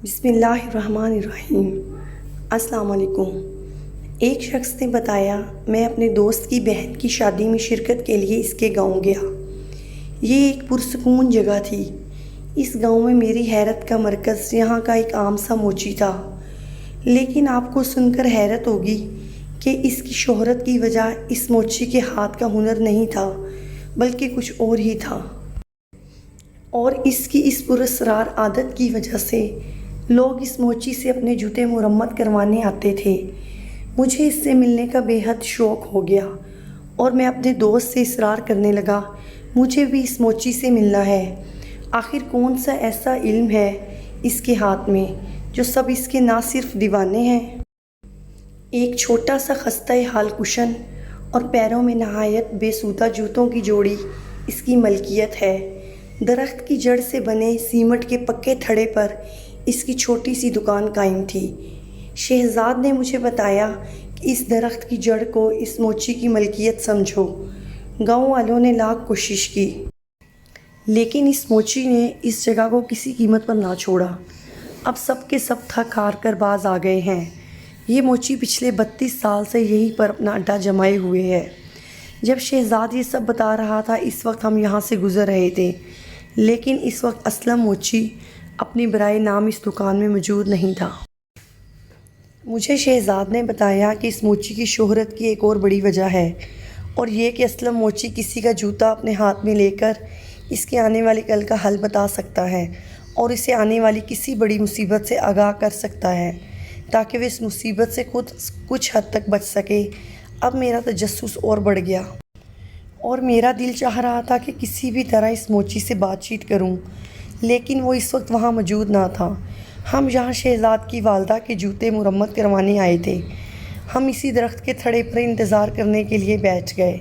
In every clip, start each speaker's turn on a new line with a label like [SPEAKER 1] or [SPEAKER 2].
[SPEAKER 1] بسم اللہ الرحمن الرحیم۔ السلام علیکم۔ ایک شخص نے بتایا، میں اپنے دوست کی بہن کی شادی میں شرکت کے لیے اس کے گاؤں گیا۔ یہ ایک پرسکون جگہ تھی۔ اس گاؤں میں میری حیرت کا مرکز یہاں کا ایک عام سا موچی تھا، لیکن آپ کو سن کر حیرت ہوگی کہ اس کی شہرت کی وجہ اس موچی کے ہاتھ کا ہنر نہیں تھا، بلکہ کچھ اور ہی تھا۔ اور اس کی اس پراسرار عادت کی وجہ سے لوگ اس موچی سے اپنے جوتے مرمت کروانے آتے تھے۔ مجھے اس سے ملنے کا بے حد شوق ہو گیا اور میں اپنے دوست سے اصرار کرنے لگا، مجھے بھی اس موچی سے ملنا ہے۔ آخر کون سا ایسا علم ہے اس کے ہاتھ میں جو سب اس کے نہ صرف دیوانے ہیں۔ ایک چھوٹا سا خستہ حال کشن اور پیروں میں نہایت بے سودہ جوتوں کی جوڑی اس کی ملکیت ہے۔ درخت کی جڑ سے بنے سیمٹ کے پکے تھڑے پر اس کی چھوٹی سی دکان قائم تھی۔ شہزاد نے مجھے بتایا کہ اس درخت کی جڑ کو اس موچی کی ملکیت سمجھو۔ گاؤں والوں نے لاکھ کوشش کی، لیکن اس موچی نے اس جگہ کو کسی قیمت پر نہ چھوڑا۔ اب سب کے سب تھک ہار کر باز آ گئے ہیں۔ یہ موچی پچھلے 32 سال سے یہیں پر اپنا اڈا جمائے ہوئے ہے۔ جب شہزاد یہ سب بتا رہا تھا، اس وقت ہم یہاں سے گزر رہے تھے، لیکن اس وقت اسلم موچی اپنی برائے نام اس دکان میں موجود نہیں تھا۔ مجھے شہزاد نے بتایا کہ اس موچی کی شہرت کی ایک اور بڑی وجہ ہے، اور یہ کہ اسلم موچی کسی کا جوتا اپنے ہاتھ میں لے کر اس کے آنے والے کل کا حل بتا سکتا ہے اور اسے آنے والی کسی بڑی مصیبت سے آگاہ کر سکتا ہے، تاکہ وہ اس مصیبت سے خود کچھ حد تک بچ سکے۔ اب میرا تجسس اور بڑھ گیا اور میرا دل چاہ رہا تھا کہ کسی بھی طرح اس موچی سے بات چیت کروں، لیکن وہ اس وقت وہاں موجود نہ تھا۔ ہم یہاں شہزاد کی والدہ کے جوتے مرمت کروانے آئے تھے۔ ہم اسی درخت کے تھڑے پر انتظار کرنے کے لیے بیٹھ گئے۔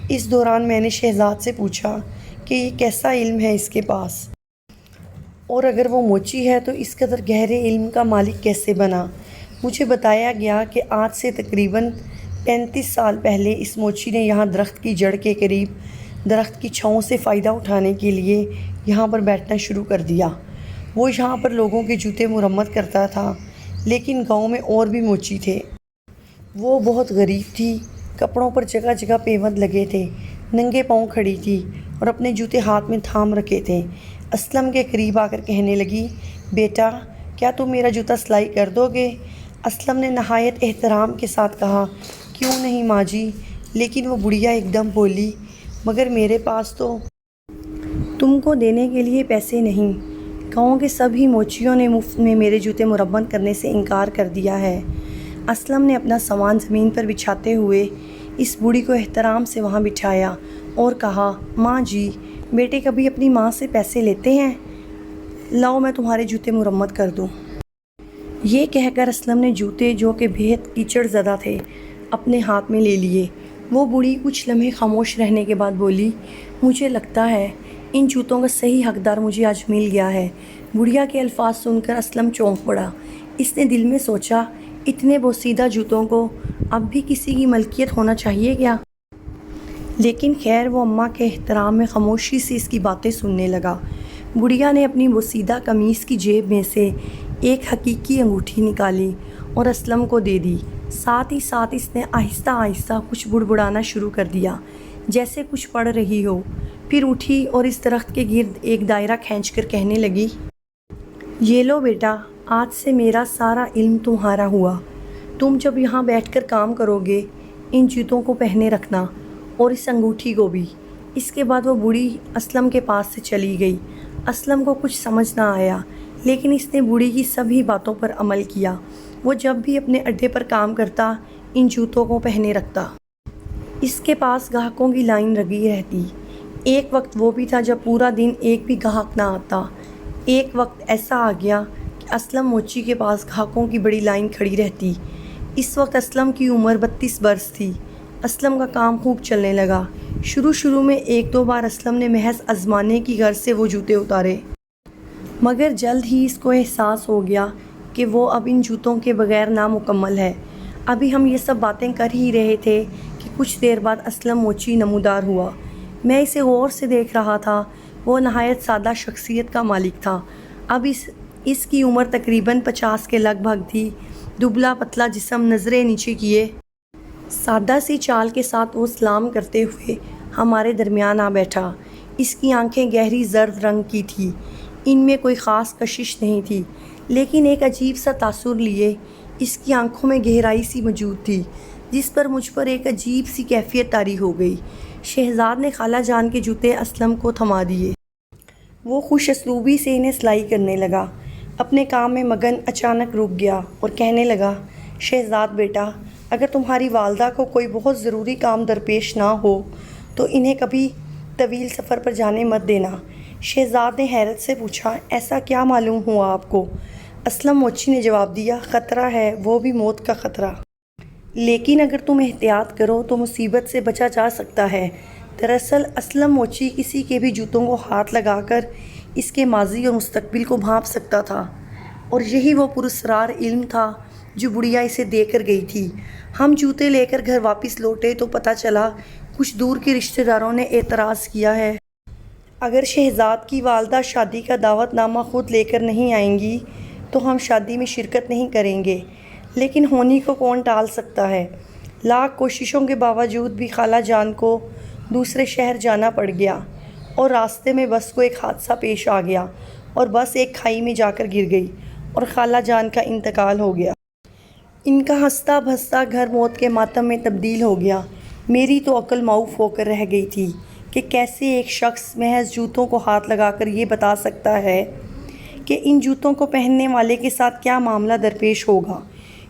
[SPEAKER 1] اس دوران میں نے شہزاد سے پوچھا کہ یہ کیسا علم ہے اس کے پاس، اور اگر وہ موچی ہے تو اس قدر گہرے علم کا مالک کیسے بنا۔ مجھے بتایا گیا کہ آج سے تقریباً 35 سال پہلے اس موچی نے یہاں درخت کی جڑ کے قریب درخت کی چھاؤں سے فائدہ اٹھانے کے لیے یہاں پر بیٹھنا شروع کر دیا۔ وہ یہاں پر لوگوں کے جوتے مرمت کرتا تھا، لیکن گاؤں میں اور بھی موچی تھے۔ وہ بہت غریب تھی، کپڑوں پر جگہ جگہ پیوند لگے تھے، ننگے پاؤں کھڑی تھی اور اپنے جوتے ہاتھ میں تھام رکھے تھے۔ اسلم کے قریب آ کر کہنے لگی، بیٹا کیا تم میرا جوتا سلائی کر دو گے؟ اسلم نے نہایت احترام کے ساتھ کہا، کیوں نہیں ماں جی۔ لیکن وہ بڑھیا ایک دم بولی، مگر میرے پاس تو تم کو دینے کے لیے پیسے نہیں۔ گاؤں کے سبھی موچیوں نے مفت میں میرے جوتے مرمت کرنے سے انکار کر دیا ہے۔ اسلم نے اپنا سامان زمین پر بچھاتے ہوئے اس بوڑھی کو احترام سے وہاں بٹھایا اور کہا، ماں جی، بیٹے کبھی اپنی ماں سے پیسے لیتے ہیں؟ لاؤ میں تمہارے جوتے مرمت کر دوں۔ یہ کہہ کر اسلم نے جوتے، جو کہ بےحد کیچڑ زدہ تھے، اپنے ہاتھ میں لے لیے۔ وہ بوڑھی کچھ لمحے خاموش رہنے کے بعد بولی، مجھے لگتا ہے ان جوتوں کا صحیح حقدار مجھے آج مل گیا ہے۔ بڑھیا کے الفاظ سن کر اسلم چونک پڑا۔ اس نے دل میں سوچا، اتنے بوسیدہ جوتوں کو اب بھی کسی کی ملکیت ہونا چاہیے کیا؟ لیکن خیر، وہ اماں کے احترام میں خاموشی سے اس کی باتیں سننے لگا۔ بڑھیا نے اپنی بوسیدہ قمیص کی جیب میں سے ایک حقیقی انگوٹھی نکالی اور اسلم کو دے دی۔ ساتھ ہی ساتھ اس نے آہستہ آہستہ کچھ بڑبڑانا شروع کر دیا، جیسے کچھ پڑھ رہی ہو۔ پھر اٹھی اور اس درخت کے گرد ایک دائرہ کھینچ کر کہنے لگی، یہ لو بیٹا، آج سے میرا سارا علم تمہارا ہوا۔ تم جب یہاں بیٹھ کر کام کرو گے، ان جوتوں کو پہنے رکھنا اور اس انگوٹھی کو بھی۔ اس کے بعد وہ بوڑھی اسلم کے پاس سے چلی گئی۔ اسلم کو کچھ سمجھ نہ آیا، لیکن اس نے بوڑھی کی سبھی باتوں پر عمل کیا۔ وہ جب بھی اپنے اڈے پر کام کرتا، ان جوتوں کو پہنے رکھتا۔ اس کے پاس گاہکوں کی لائن لگی رہتی۔ ایک وقت وہ بھی تھا جب پورا دن ایک بھی گاہک نہ آتا۔ ایک وقت ایسا آ گیا کہ اسلم موچی کے پاس گاہکوں کی بڑی لائن کھڑی رہتی۔ اس وقت اسلم کی عمر 32 برس تھی۔ اسلم کا کام خوب چلنے لگا۔ شروع میں ایک دو بار اسلم نے محض آزمانے کی غرض سے وہ جوتے اتارے، مگر جلد ہی اس کو احساس ہو گیا کہ وہ اب ان جوتوں کے بغیر نامکمل ہے۔ ابھی ہم یہ سب باتیں کر ہی رہے تھے کہ کچھ دیر بعد اسلم موچی نمودار ہوا۔ میں اسے غور سے دیکھ رہا تھا۔ وہ نہایت سادہ شخصیت کا مالک تھا۔ اب اس اس کی عمر تقریباً 50 کے لگ بھگ تھی۔ دبلا پتلا جسم، نظریں نیچے کیے، سادہ سی چال کے ساتھ وہ سلام کرتے ہوئے ہمارے درمیان آ بیٹھا۔ اس کی آنکھیں گہری زرد رنگ کی تھیں، ان میں کوئی خاص کشش نہیں تھی، لیکن ایک عجیب سا تاثر لیے اس کی آنکھوں میں گہرائی سی موجود تھی، جس پر مجھ پر ایک عجیب سی کیفیت طاری ہو گئی۔ شہزاد نے خالہ جان کے جوتے اسلم کو تھما دیے۔ وہ خوش اسلوبی سے انہیں سلائی کرنے لگا، اپنے کام میں مگن۔ اچانک رک گیا اور کہنے لگا، شہزاد بیٹا، اگر تمہاری والدہ کو کوئی بہت ضروری کام درپیش نہ ہو تو انہیں کبھی طویل سفر پر جانے مت دینا۔ شہزاد نے حیرت سے پوچھا، ایسا کیا معلوم ہوا آپ کو؟ اسلم موچی نے جواب دیا، خطرہ ہے، وہ بھی موت کا خطرہ، لیکن اگر تم احتیاط کرو تو مصیبت سے بچا جا سکتا ہے۔ دراصل اسلم موچی کسی کے بھی جوتوں کو ہاتھ لگا کر اس کے ماضی اور مستقبل کو بھانپ سکتا تھا، اور یہی وہ پراسرار علم تھا جو بڑھیا اسے دے کر گئی تھی۔ ہم جوتے لے کر گھر واپس لوٹے تو پتہ چلا کچھ دور کے رشتہ داروں نے اعتراض کیا ہے۔ اگر شہزاد کی والدہ شادی کا دعوت نامہ خود لے کر نہیں آئیں گی تو ہم شادی میں شرکت نہیں کریں گے، لیکن ہونی کو کون ٹال سکتا ہے؟ لاکھ کوششوں کے باوجود بھی خالہ جان کو دوسرے شہر جانا پڑ گیا، اور راستے میں بس کو ایک حادثہ پیش آ گیا اور بس ایک کھائی میں جا کر گر گئی اور خالہ جان کا انتقال ہو گیا۔ ان کا ہنستا بھستا گھر موت کے ماتم میں تبدیل ہو گیا۔ میری تو عقل معاف ہو کر رہ گئی تھی کہ کیسے ایک شخص محض جوتوں کو ہاتھ لگا کر یہ بتا سکتا ہے کہ ان جوتوں کو پہننے والے کے ساتھ کیا معاملہ درپیش ہوگا۔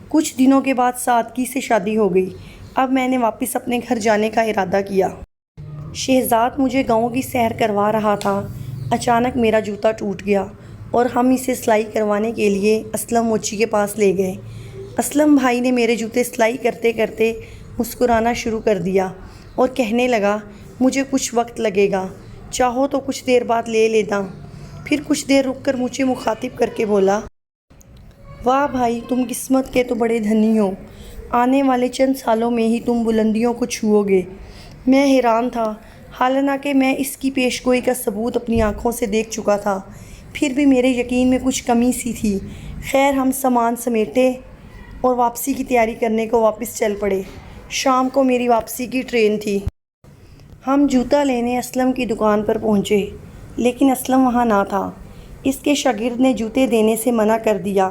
[SPEAKER 1] کچھ دنوں کے بعد سادگی سے شادی ہو گئی۔ اب میں نے واپس اپنے گھر جانے کا ارادہ کیا۔ شہزاد مجھے گاؤں کی سیر کروا رہا تھا۔ اچانک میرا جوتا ٹوٹ گیا اور ہم اسے سلائی کروانے کے لیے اسلم موچی کے پاس لے گئے۔ اسلم بھائی نے میرے جوتے سلائی کرتے کرتے مسکرانا شروع کر دیا اور کہنے لگا، مجھے کچھ وقت لگے گا، چاہو تو کچھ دیر بعد لے لینا۔ پھر کچھ دیر رک کر مجھے مخاطب کر کے بولا، واہ بھائی، تم قسمت کے تو بڑے دھنی ہو، آنے والے چند سالوں میں ہی تم بلندیوں کو چھوؤ گے۔ میں حیران تھا، حالانکہ میں اس کی پیش گوئی کا ثبوت اپنی آنکھوں سے دیکھ چکا تھا، پھر بھی میرے یقین میں کچھ کمی سی تھی۔ خیر، ہم سامان سمیٹے اور واپسی کی تیاری کرنے کو واپس چل پڑے۔ شام کو میری واپسی کی ٹرین تھی۔ ہم جوتا لینے اسلم کی دکان پر پہنچے، لیکن اسلم وہاں نہ تھا۔ اس کے شاگرد نے جوتے دینے سے منع کر دیا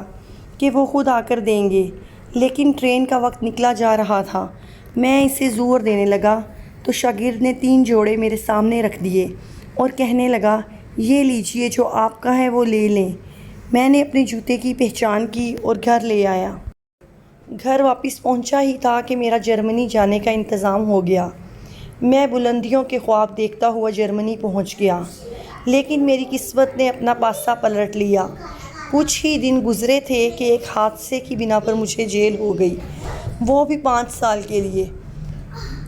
[SPEAKER 1] کہ وہ خود آ کر دیں گے، لیکن ٹرین کا وقت نکلا جا رہا تھا۔ میں اسے زور دینے لگا تو شاگرد نے 3 جوڑے میرے سامنے رکھ دیے اور کہنے لگا، یہ لیجئے، جو آپ کا ہے وہ لے لیں۔ میں نے اپنے جوتے کی پہچان کی اور گھر لے آیا۔ گھر واپس پہنچا ہی تھا کہ میرا جرمنی جانے کا انتظام ہو گیا۔ میں بلندیوں کے خواب دیکھتا ہوا جرمنی پہنچ گیا، لیکن میری قسمت نے اپنا پاسا پلٹ لیا۔ کچھ ہی دن گزرے تھے کہ ایک حادثے کی بنا پر مجھے جیل ہو گئی، وہ بھی 5 سال کے لیے۔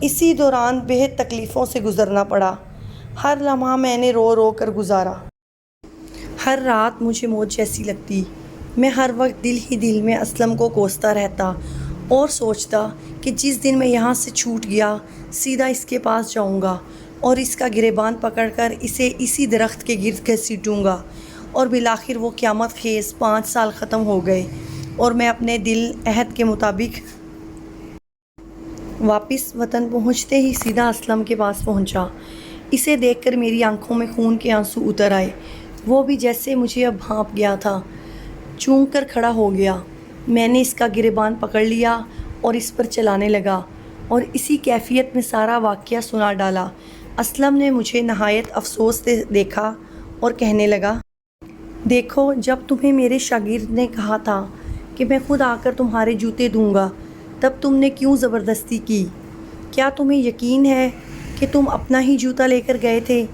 [SPEAKER 1] اسی دوران بہت تکلیفوں سے گزرنا پڑا۔ ہر لمحہ میں نے رو رو کر گزارا۔ ہر رات مجھے موت جیسی لگتی۔ میں ہر وقت دل ہی دل میں اسلم کو کوستا رہتا اور سوچتا کہ جس دن میں یہاں سے چھوٹ گیا، سیدھا اس کے پاس جاؤں گا اور اس کا گریبان پکڑ کر اسے اسی درخت کے گرد گھسیٹوں گا، اور بالآخر وہ قیامت خیز 5 سال ختم ہو گئے اور میں اپنے دل عہد کے مطابق واپس وطن پہنچتے ہی سیدھا اسلم کے پاس پہنچا۔ اسے دیکھ کر میری آنکھوں میں خون کے آنسو اتر آئے۔ وہ بھی جیسے مجھے اب بھانپ گیا تھا، چونک کر کھڑا ہو گیا۔ میں نے اس کا گریبان پکڑ لیا اور اس پر چلانے لگا اور اسی کیفیت میں سارا واقعہ سنا ڈالا۔ اسلم نے مجھے نہایت افسوس سے دیکھا اور کہنے لگا، دیکھو، جب تمہیں میرے شاگرد نے کہا تھا کہ میں خود آ کر تمہارے جوتے دوں گا، تب تم نے کیوں زبردستی کی؟ کیا تمہیں یقین ہے کہ تم اپنا ہی جوتا لے کر گئے تھے؟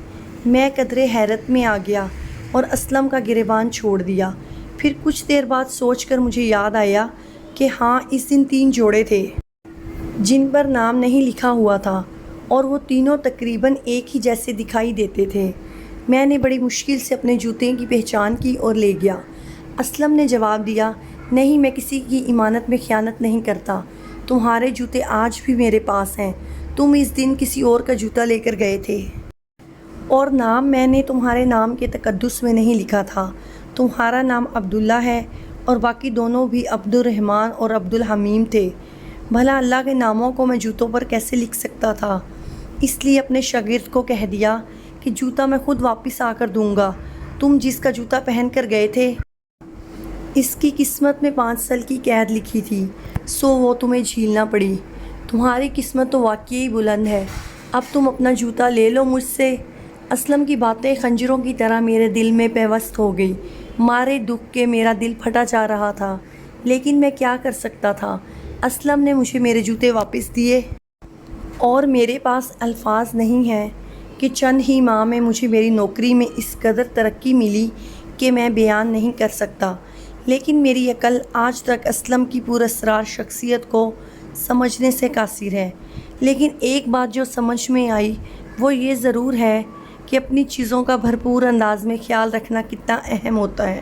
[SPEAKER 1] میں قدرے حیرت میں آ گیا اور اسلم کا گریبان چھوڑ دیا۔ پھر کچھ دیر بعد سوچ کر مجھے یاد آیا کہ ہاں، اس دن 3 جوڑے تھے جن پر نام نہیں لکھا ہوا تھا، اور وہ تینوں تقریباً ایک ہی جیسے دکھائی دیتے تھے۔ میں نے بڑی مشکل سے اپنے جوتے کی پہچان کی اور لے گیا۔ اسلم نے جواب دیا، نہیں، میں کسی کی امانت میں خیانت نہیں کرتا۔ تمہارے جوتے آج بھی میرے پاس ہیں۔ تم اس دن کسی اور کا جوتا لے کر گئے تھے، اور نام میں نے تمہارے نام کے تقدس میں نہیں لکھا تھا۔ تمہارا نام عبداللہ ہے اور باقی دونوں بھی عبد الرحمن اور عبد الحمیم تھے۔ بھلا اللہ کے ناموں کو میں جوتوں پر کیسے لکھ سکتا تھا؟ اس لیے اپنے شاگرد کو کہہ دیا کہ جوتا میں خود واپس آ کر دوں گا۔ تم جس کا جوتا پہن کر گئے تھے اس کی قسمت میں 5 سال کی قید لکھی تھی، سو وہ تمہیں جھیلنا پڑی۔ تمہاری قسمت تو واقعی بلند ہے، اب تم اپنا جوتا لے لو مجھ سے۔ اسلم کی باتیں خنجروں کی طرح میرے دل میں پیوست ہو گئی۔ مارے دکھ کے میرا دل پھٹا جا رہا تھا، لیکن میں کیا کر سکتا تھا؟ اسلم نے مجھے میرے جوتے واپس دیے اور میرے پاس الفاظ نہیں ہیں کہ چند ہی ماہ میں مجھے میری نوکری میں اس قدر ترقی ملی کہ میں بیان نہیں کر سکتا۔ لیکن میری عقل آج تک اسلم کی پراسرار شخصیت کو سمجھنے سے قاصر ہے۔ لیکن ایک بات جو سمجھ میں آئی وہ یہ ضرور ہے کہ اپنی چیزوں کا بھرپور انداز میں خیال رکھنا کتنا اہم ہوتا ہے۔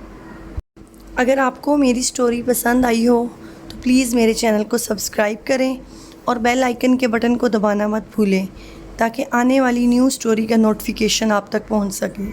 [SPEAKER 1] اگر آپ کو میری سٹوری پسند آئی ہو تو پلیز میرے چینل کو سبسکرائب کریں اور بیل آئیکن کے بٹن کو دبانا مت بھولیں تاکہ آنے والی نیو سٹوری کا نوٹیفیکیشن آپ تک پہنچ سکے۔